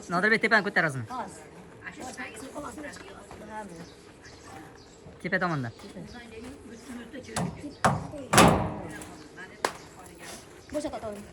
Nodir Bey tepani ko'tarasizmi? Tepa tomondan. Bo'shatib oling.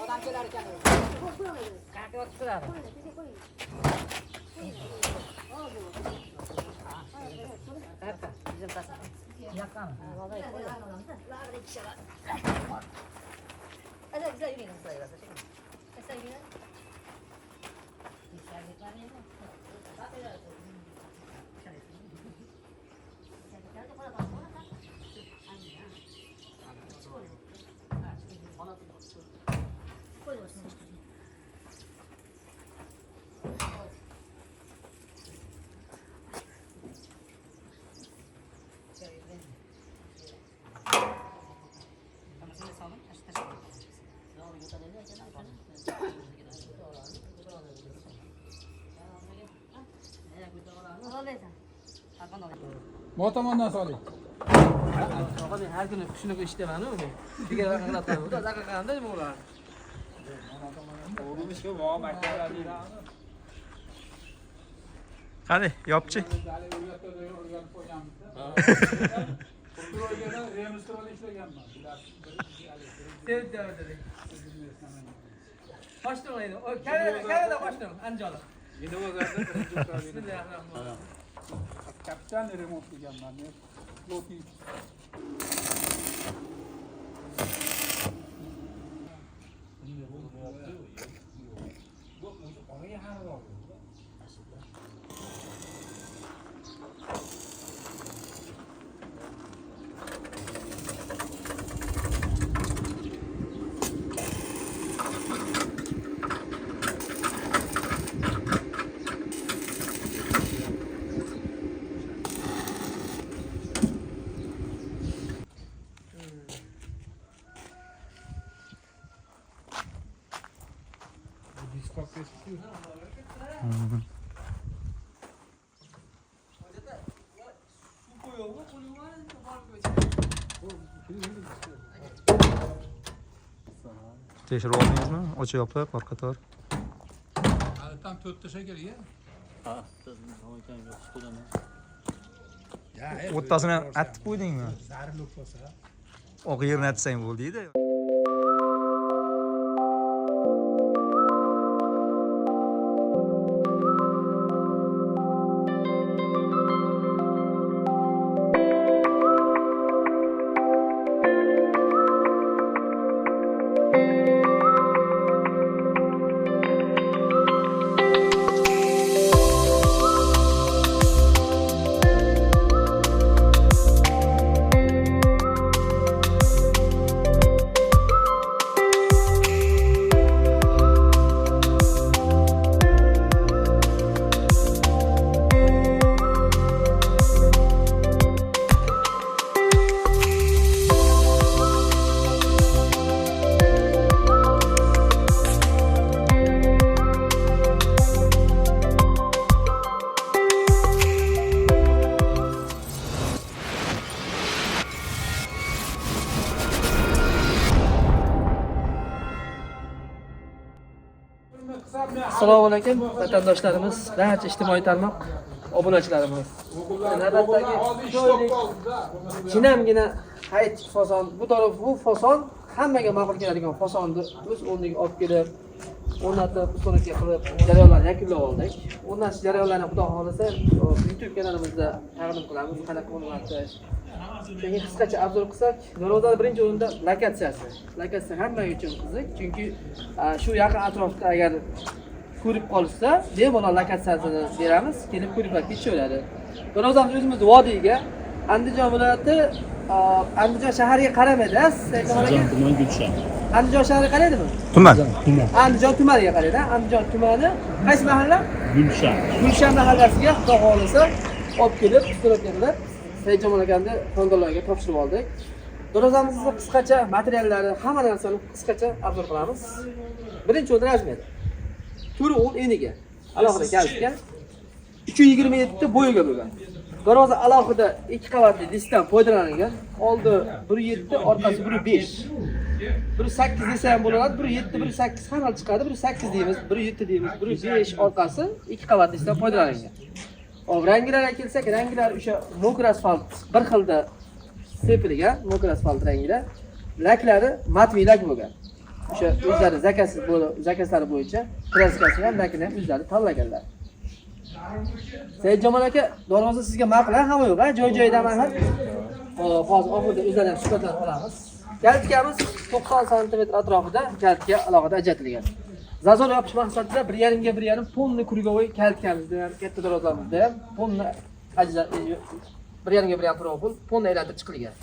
Odam kelar ekan. Qanaqa vaqt qiladi? Qayerda? Bizim tas. Yaqin. Ada bisa yürüyün sayılır. Esa yürüyün. Motomondan soling. Hozir har kuni shunaqa ishdaman-ku. Degan raqamlar da qilganda nima bo'ladi? O'g'lim shu voq maktablarda yuradi. Qani, yopchi. Boshlaydi. O Kanada boshlang, Andijonda. Yine o'zarda birinchi usulni kapitan remont qilganman men. Floti. Tekshirib oldingizmi? Ochiq yopib, orqator. Hali tam 4 ta shakar ya. Ha, biz O'rtasini atib qo'ydingmi? Zarilib bo'lsa. Oq yerni atsang bo'ldi-da. Assalomu alaykum vatandoshlarimiz, barcha ijtimoiy tarmoq obunachilarimiz. Navbatdagi joylik jinamgina hayit fason, bu fason hammaga ma'qul keladigan fasonni o'z o'rniga olib kelib, o'rnatib, usulga qilib jarayonlarni yakunlab oldik. Undan jarayonlarni xudo xolisa YouTube kanalimizda taqdim qilamiz, qanaqa o'rnatish. Keyin qisqacha obzor qilsak, Nurozani birinchi o'rinda lokatsiyasi. Lokatsiya hamma uchun qiziq, chunki shu yaqin atrofda agar ko'rib qolsa, bemalol lokatsiyasini beramiz, kelib ko'rib ketaveradi. Nurozamiz o'zimiz vodiyga, Andijon viloyati, Andijon shahariga qaramaydi, Andijon tumani Gulshan. Andijon shahriga qaraydimi? Tuman. Andijon tumaniga qaraydi. Andijon tumani qaysi mahalla? Gulshan. Gulshan mahallasiga xudo xolisa olib kelib, ustunliklarni Saidjamol akani xonadonlarga topshirib oldik. Nurozamizning qisqacha materiallari, hamma narsani qisqacha obzor qilamiz. Birinchi o'rin razmer. Turi o'l eniga. Alohida kalishgan. 327 ta bo'yiga bo'lgan. Nurozа alohida 2 qavatli diskdan foydalanilgan. Oldi 1.7, orqasi 1.5. 1.8 desa ham bo'ladi, 1.7, 1.8 ham chiqadi, 1.8 deymiz, 1.7 deymiz, 1.5 orqasi 2 qavatli diskdan foydalanilgan. Hop, ranglarga kelsak, ranglar o'sha mokr asfalt bir xilda sepilgan, mokr asfalt rangilar. Laklari matviy lak bo'lgan. O'sha o'zlari zakaslari bo'yicha kraskasi ham lakini ham o'zlari tanlaganlar. Saidjamol aka, Nurozа sizga ma'qul hamma yo'q, joy-joyida emas. Hozir oxirida o'zlaridan suhbatlanib olamiz. Kaltkamiz 90 sm atrofida kaltka alohida ajratilgan. Zazor yopish maqsadida 1.5 ga 1.5 tonni krugovoy kaltkamizda ham, katta darozamizda ham tonni ajrat 1.5 ga 1.5 profil tonni aylantirib chiqilgan.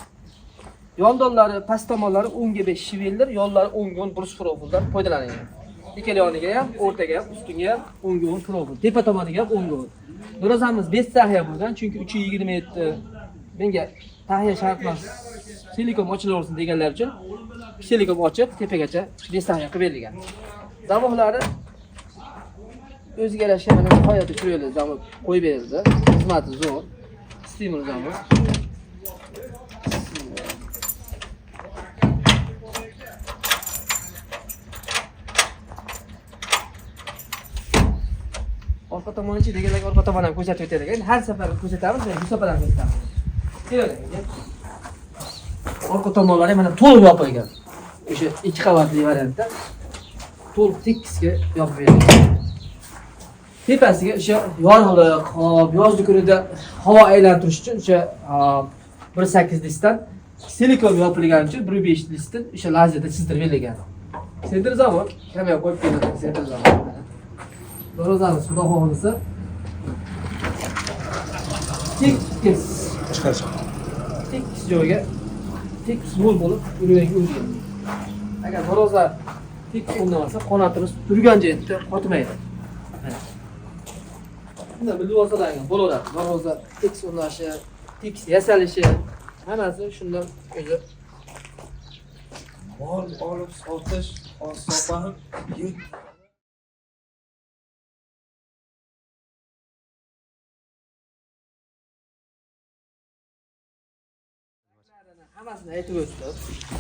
Yondollari, past tomonlari 10 ga 5 shiveldir, yollari 10 ga 10 brus profildan foydalanilgan. Ikkala yoniga ham, o'rtaga ham, ustiga ham 10 ga 10 profil, tepa tomoniga ham 10 ga 10. Nurozamiz 5 tahiya bo'lgan, chunki 327 menga tahiya shart emas. Silikon ochilaversin deganlar uchun silikon ochib tepagacha 5 tahiya qilib berilgan. Zamoqlari o'ziga yarasha mana nihoyatda chiroyli zamoq qo'yib berildi. Xizmati zo'r. Stimul zamoq. Orqa tomonichi deganlarga orqa tomon ham ko'rsatib o'tadi ekan. Har safar ko'rsatamiz va hisobdan ko'rsatamiz. Keling. Orqa tomonlari mana to'liq yopilgan. O'sha 2 qavatli variantda to'liq tekisga yopib berilgan. Tepasiga o'sha yorug'lik, hop, yozgi kunida havo aylantirish uchun o'sha 1.8 diskdan silikon yopilgani uchun 1.5 diskdan o'sha lazerda chizdirib berilgan. Sentr zavod kamera qo'yib berilgan sentr zavod. Nurozamiz xudo xohlasa tekis joyga tekis yo'l bo'lib yurgan o'zgan. Agar Nurozа tekis o'rnamasa, qonatimiz turgan joyda qotmaydi. Bunda bilib olsalar bo'laveradi. Nurozа tekis o'rnashi, tekis yasalishi hammasi shundan o'zi olib sotish, sopanib yut. Hammasini aytib o'tdim.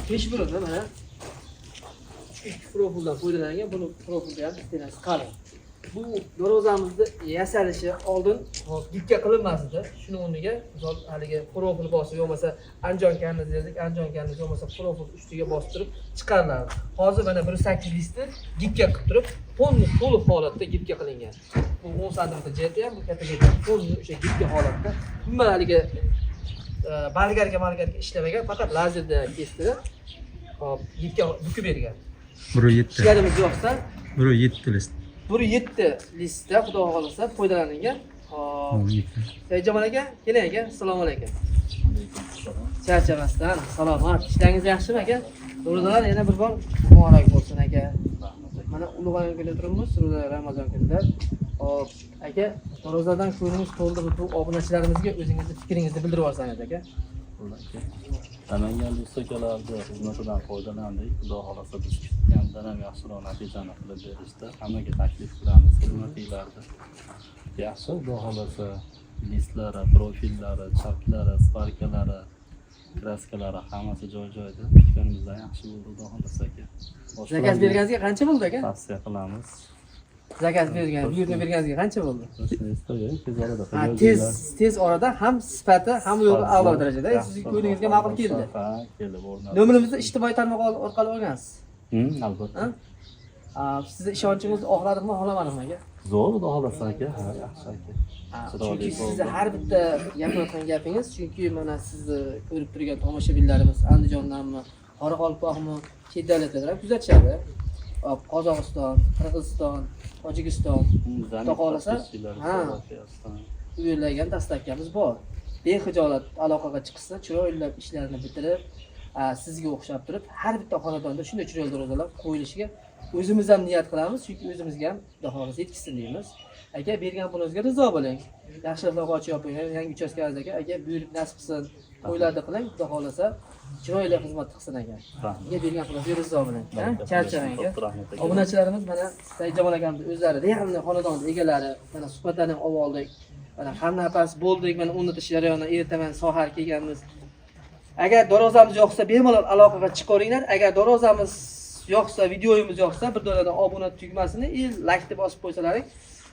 Besh burunda mana 3 profildan foydalangan, buni profilda ham stenasi qalin. Bu Nurozamizda yasalishi oldin gipga qilinmasdi. Shuning o'rniga misol haligi profil bosib bo'lmasa Andijon kanini dedik, Andijon kanini bo'lmasa profil ustiga bostirib chiqariladi. Hozir mana 1.8 listi gipga qilib turib, to'liq holatda gipga qilingan. Bu 10 sm jeti ham, bu katta jeti ham to'liq o'sha gipga holatda. Umuman haligi balgarga ishlamagan, faqat lazerda kestirib, hop, gipga bukib bergan. 1.7. Ishlarimiz yo'qsa, 1.7 list. 1.7 listda xudo xolasa foydalanilgan. Hop. Saidjamol aka, keling aka, assalomu alaykum. Charchamasdan, salomat. Ishlaringiz yaxshimi aka? Nurozlar yana bir bor muborak bo'lsin aka. Mana ulug'aygan kunda turibmiz, Ramazon kunida. Hop, aka, Nurozlardan ko'rimiz to'ldi, bu obunachilarimizga o'zingizni fikringizni bildirib olsangiz aka. Namangan do'stlarga xizmatidan foydalandik. Xudo xolasa biz kutgandan ham yaxshiroq natijani qilib berishdi. Hammaga taklif qilamiz xizmatinglarni. Yaxshi, xudo xolasa listlari, profillari, chaplari, sparkalari, kraskalari hammasi joy-joyida. Kutganimizdan yaxshi bo'ldi, xudo xolasa aka. Zakaz berganingizga qancha bo'ldi aka? Tavsiya qilamiz. zakaz bergan, buyurtma berganingizga qancha bo'ldi? Tez orada Ha, tez orada ham sifati, ham yo'li a'lo darajada. Sizning ko'ngilingizga ma'qul keldi. Ha, kelib o'rnadi. Nomerimizni ijtimoiy tarmoq orqali olgansiz. Albatta. Sizni ishonchingizni oqladikmi, xohlamadikmi aka? Zo'r, xudo xohlasa aka. Ha, yaxshi aka. Chunki sizni har bitta gapirayotgan gapingiz, chunki mana sizni ko'rib turgan tomoshabinlarimiz Andijondanmi, Qoraqalpoqmi, chet davlatlardan ham kuzatishadi. Qozog'iston, Qirg'iziston, Tojikiston, xudo xohlasa, u yerlarga ham dastlabkamiz bor. Bexijolat aloqaga chiqsa, chiroylab ishlarini bitirib, sizga o'xshab turib, har bitta xonadonda shunday chiroyli derazalar qo'yilishiga o'zimiz ham niyat qilamiz, chunki o'zimizga ham xudo xohlasa yetkazsin deymiz. Aka, bergan pulingizga rizo bo'ling. Yaxshiroq ochib yoping, yangi uchastkangiz aka, buyurib nasib qilsin, to'ylarda qiling, xudo xohlasa chiroyli xizmat qilsin aka. Aka, bergan pulingizga rizo bo'ling. Charchamang aka. Obunachilarimiz mana Saidjamol akamning o'zlari, realni xonadonning egalari, mana suhbatlarni olib oldik. Mana qanday bo'ldik, mana unnatish jarayoni ertaman sohar kelganmiz. Agar darozamiz yoqsa, bemalol aloqaga chiqaveringlar. Agar darozamiz yoqsa, videoyimiz yoqsa, bir donadan obuna tugmasini like deb bosib qo'ysalaring,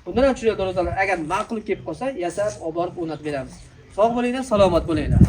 bundan ham chiroyli darozalar agar ma'qul kelib qolsa, yasab olib borib o'rnatib beramiz. Sog' bo'linglar, salomat bo'linglar.